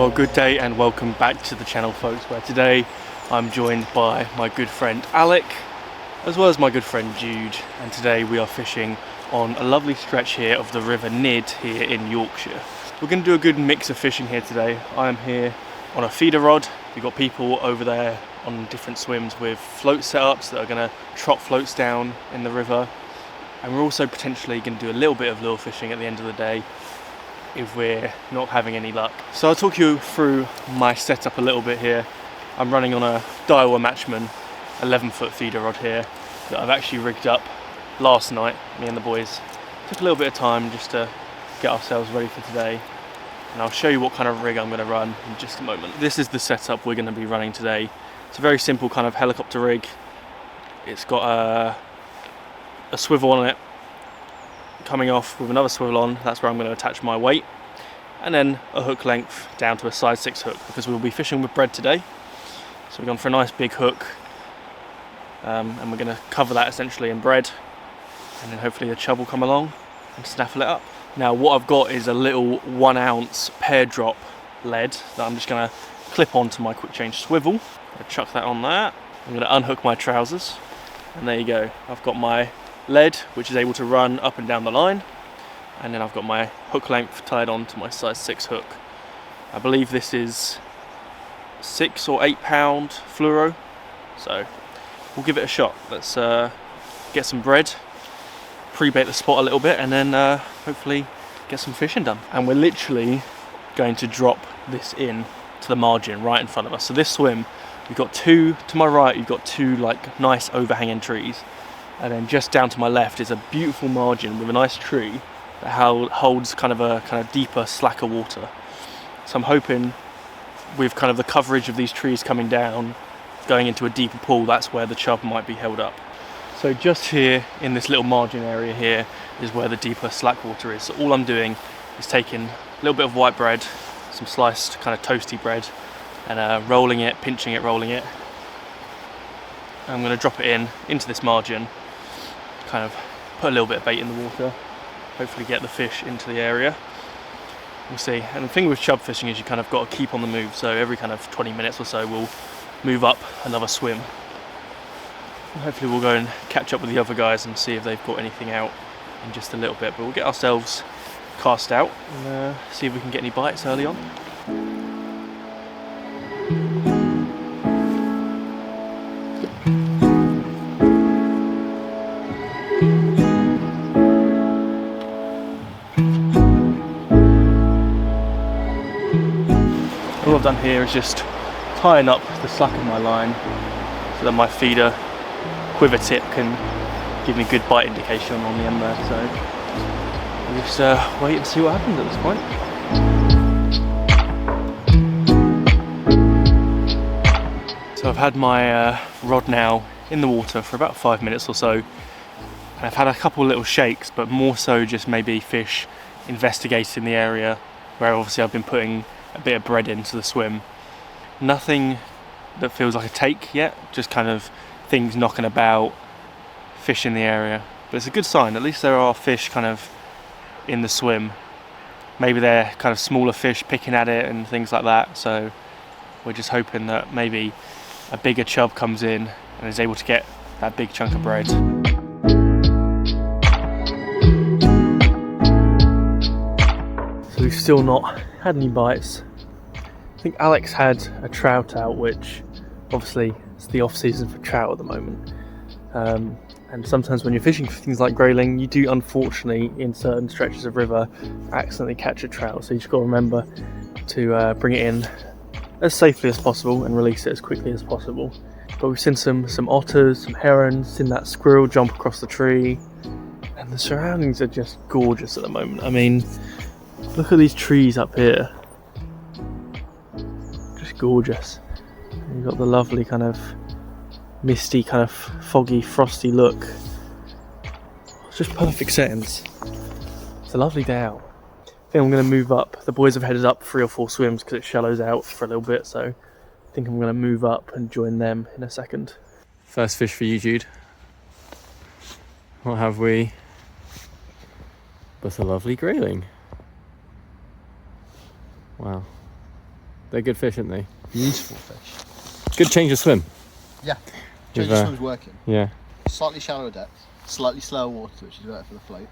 Well, good day and welcome back to the channel, folks, where today I'm joined by my good friend Alec as well as my good friend Jude, and today we are fishing on a lovely stretch here of the River Nidd here in Yorkshire. We're going to do a good mix of fishing here today. I am here on a feeder rod. We've got people over there on different swims with float setups that are going to trot floats down in the river, and we're also potentially going to do a little bit of lure fishing at the end of the day if we're not having any luck. So I'll talk you through my setup a little bit here. I'm running on a Daiwa Matchman 11-foot feeder rod here that I've actually rigged up last night. Me and the boys took a little bit of time just to get ourselves ready for today, and I'll show you what kind of rig I'm going to run in just a moment. This is the setup we're going to be running today. It's a very simple kind of helicopter rig. It's got a swivel on it coming off with another swivel on. That's where I'm going to attach my weight, and then a hook length down to a size 6 hook, because we'll be fishing with bread today. So we've gone for a nice big hook, and we're going to cover that essentially in bread, and then hopefully the chub will come along and snaffle it up. Now what I've got is a little 1 ounce pear drop lead that I'm just going to clip onto my quick change swivel. I'm going to chuck that on there. I'm going to unhook my trousers, and there you go. I've got my lead which is able to run up and down the line, and then I've got my hook length tied on to my size 6 hook. I believe this is 6 or 8 pound fluoro, so we'll give it a shot. Let's get some bread, pre-bait the spot a little bit, and then hopefully get some fishing done. And we're literally going to drop this in to the margin right in front of us. So this swim, you've got two to my right, you've got two like nice overhanging trees, and then just down to my left is a beautiful margin with a nice tree that holds kind of deeper, slacker water. So I'm hoping with kind of the coverage of these trees coming down, going into a deeper pool, that's where the chub might be held up. So just here in this little margin area here is where the deeper slack water is. So all I'm doing is taking a little bit of white bread, some sliced kind of toasty bread, and rolling it, pinching it, rolling it. And I'm going to drop it into this margin, kind of put a little bit of bait in the water, hopefully get the fish into the area. We'll see. And the thing with chub fishing is you kind of got to keep on the move, so every kind of 20 minutes or so we'll move up another swim. And hopefully we'll go and catch up with the other guys and see if they've got anything out in just a little bit, but we'll get ourselves cast out and see if we can get any bites early on. All I've done here is just tying up the slack of my line so that my feeder quiver tip can give me good bite indication on the end there. So we'll just wait and see what happens at this point. So I've had my rod now in the water for about 5 minutes or so, and I've had a couple little shakes, but more so just maybe fish investigating the area where obviously I've been putting a bit of bread into the swim. Nothing that feels like a take yet, just kind of things knocking about, fish in the area. But it's a good sign, at least there are fish kind of in the swim. Maybe they're kind of smaller fish picking at it and things like that, so we're just hoping that maybe a bigger chub comes in and is able to get that big chunk of bread. So we've still not had any bites. I think Alex had a trout out, which obviously it's the off season for trout at the moment, and sometimes when you're fishing for things like Grayling, you do unfortunately in certain stretches of river accidentally catch a trout, so you just got to remember to bring it in as safely as possible and release it as quickly as possible. But we've seen some otters, some herons, seen that squirrel jump across the tree, and the surroundings are just gorgeous at the moment. I mean, look at these trees up here, just gorgeous. You've got the lovely kind of misty, kind of foggy, frosty look. It's just perfect settings. It's a lovely day out. I think I'm going to move up. The boys have headed up 3 or 4 swims because it shallows out for a little bit, so I think I'm going to move up and join them in a second. First fish for you, Jude. What have we? But a lovely grayling. Wow. They're good fish, aren't they? Useful fish. Good change of swim. Yeah. Change of swim's working. Yeah. Slightly shallower depth, slightly slower water, which is better for the float.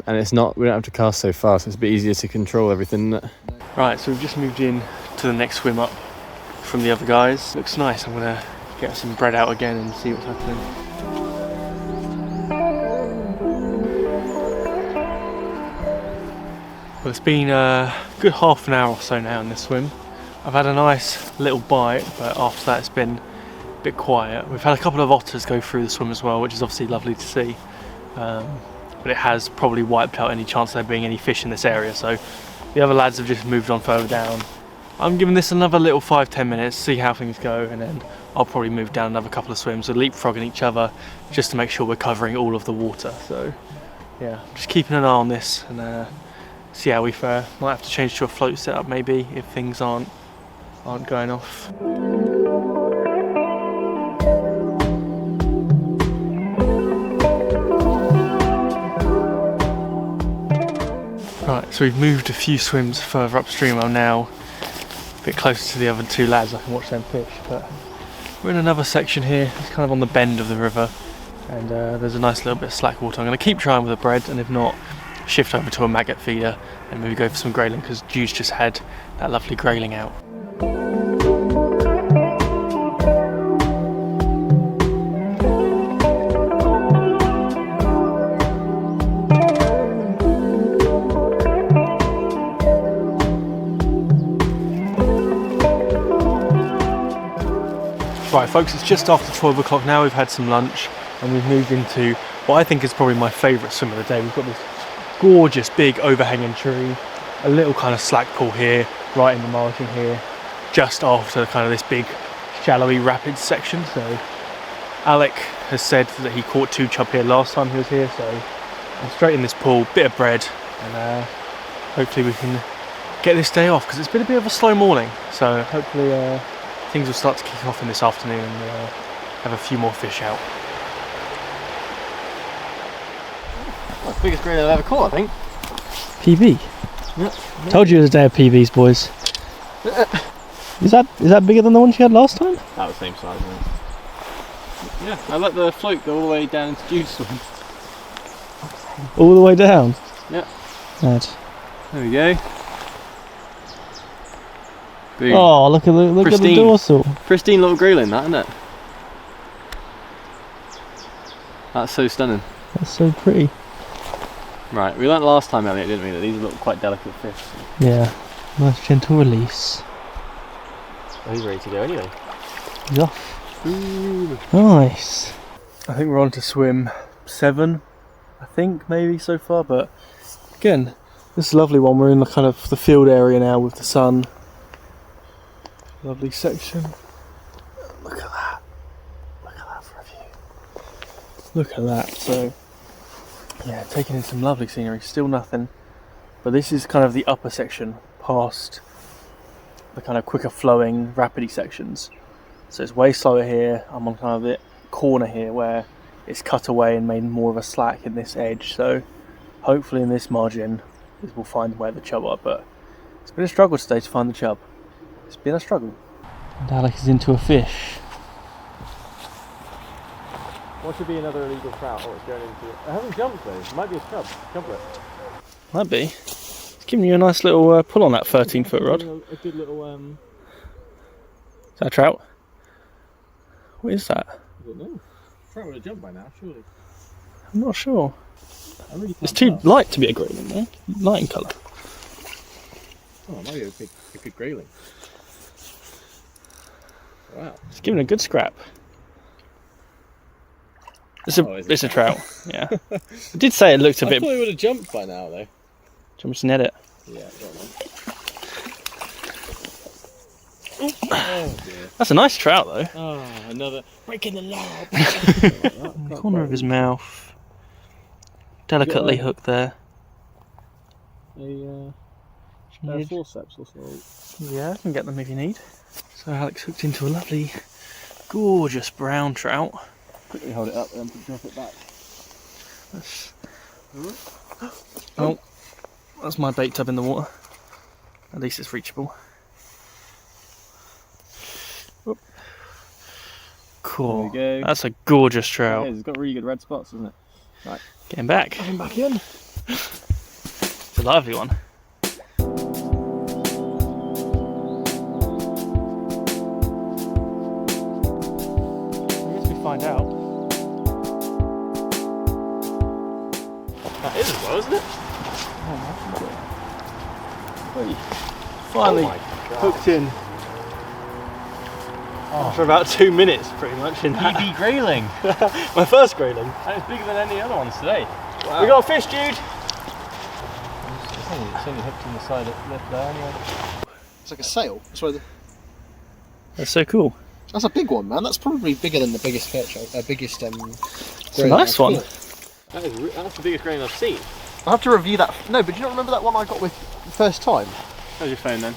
And it's not, we don't have to cast so fast, it's a bit easier to control everything, isn't it? Right, so we've just moved in to the next swim up from the other guys. Looks nice. I'm gonna get some bread out again and see what's happening. Well, it's been a good half an hour or so now in this swim. I've had a nice little bite, but after that it's been a bit quiet. We've had a couple of otters go through the swim as well, which is obviously lovely to see. But it has probably wiped out any chance of there being any fish in this area, so the other lads have just moved on further down. I'm giving this another little 5-10 minutes, see how things go, and then I'll probably move down another couple of swims. We're leapfrogging each other just to make sure we're covering all of the water. So yeah, just keeping an eye on this and see how we fare. Might have to change to a float setup maybe if things aren't going off. Right, so we've moved a few swims further upstream. I'm now a bit closer to the other two lads. I can watch them fish, but we're in another section here. It's kind of on the bend of the river, and there's a nice little bit of slack water. I'm going to keep trying with the bread, and if not, shift over to a maggot feeder and maybe go for some grayling, because Jude's just had that lovely grayling out. Right folks, it's just after 12 o'clock now. We've had some lunch and we've moved into what I think is probably my favourite swim of the day. We've got this gorgeous big overhanging tree, a little kind of slack pool here, right in the margin here, just after kind of this big shallowy rapid section. So Alec has said that he caught 2 chub here last time he was here, so I'm straight in this pool, bit of bread, and hopefully we can get this day off, because it's been a bit of a slow morning. So hopefully things will start to kick off in this afternoon and have a few more fish out. Well, the biggest grayling I've ever caught, I think. PB? Yep. Told you it was a day of PBs, boys. Is that bigger than the one you had last time? About the same size, isn't it? Yeah, I let the float go all the way down into Jude's swim. All the way down? Yep. Mad. There we go. Boom. Oh, look at the dorsal. Pristine little grayling, that, isn't it? That's so stunning. That's so pretty. Right, we learnt last time, Elliot, didn't we, that these look quite delicate fish. Yeah, nice gentle release. Oh, he's ready to go anyway. He's off. Ooh. Nice. I think we're on to swim 7, I think, maybe so far, but again, this is a lovely one. We're in the kind of the field area now with the sun. Lovely section. Look at that. Look at that for a view. Look at that. So yeah, taking in some lovely scenery. Still nothing, but this is kind of the upper section past the kind of quicker flowing rapidy sections. So it's way slower here. I'm on kind of the corner here where it's cut away and made more of a slack in this edge. So hopefully in this margin we'll find where the chub are, but it's been a struggle today to find the chub. It's been a struggle. And Alec is into a fish. What should be another illegal trout? Oh, it's going into it. I haven't jumped though. It might be a chub. Jump it. Might be. It's giving you a nice little pull on that 13-foot rod. A good little Is that a trout? What is that? I don't know. Trout would have jumped by now, surely. I'm not sure. I really can't It's too tell. light to be a grayling, though. Light in colour. Oh, it might be a good grayling. Wow. It's giving a good scrap. It's a trout. Yeah. I did say it looked a bit. I thought it would have jumped by now, though. Do you want me to net it? Yeah, go on. Oh dear. That's a nice trout, though. Oh, another breaking the lob. In the corner of his mouth. Delicately hooked there. A forceps or something. Yeah, I can get them if you need. So Alex hooked into a lovely, gorgeous brown trout. Quickly hold it up and drop it back. Oh, that's my bait tub in the water. At least it's reachable. Cool. There we go. That's a gorgeous trout. It's got really good red spots, doesn't it? Right. Getting back. Put him back in. It's a lively one. I guess we find out. That is as well, isn't it? Finally Oh my God. hooked in. For about 2 minutes, pretty much. In that. PB Grayling. My first grayling. And it's bigger than any other ones today. Wow. We got a fish, Jude. It's only hooked in the side of the lip there anyway. It's like a sail. That's so cool. That's a big one, man. That's probably bigger than the biggest perch. Biggest. It's a nice one. That's the biggest grayling I've seen. I have to review that. No, but do you not remember that one I got with the first time? How's your phone then?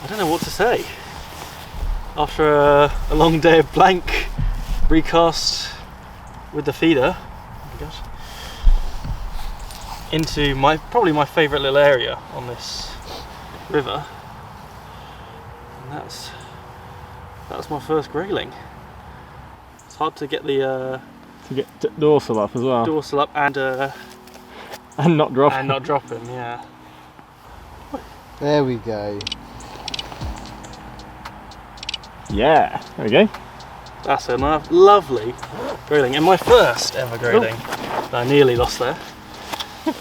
I don't know what to say. After a long day of blank recast with the feeder, oh my gosh, into probably my favourite little area on this river, and that's my first grayling. It's hard to get the To get dorsal up as well. dorsal up and not drop and not drop him. Yeah. There we go. Yeah, there we go. That's a lovely grayling, and my first ever grayling that I nearly lost there. I'm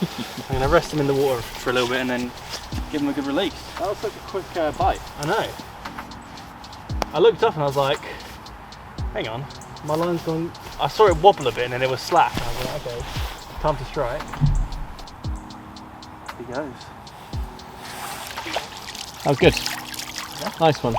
going to rest him in the water for a little bit and then give him a good release. That was such a quick bite. I know. I looked up and I was like, hang on, my line's gone. I saw it wobble a bit and then it was slack. And I was like, okay, time to strike. He goes. That was good. Nice one.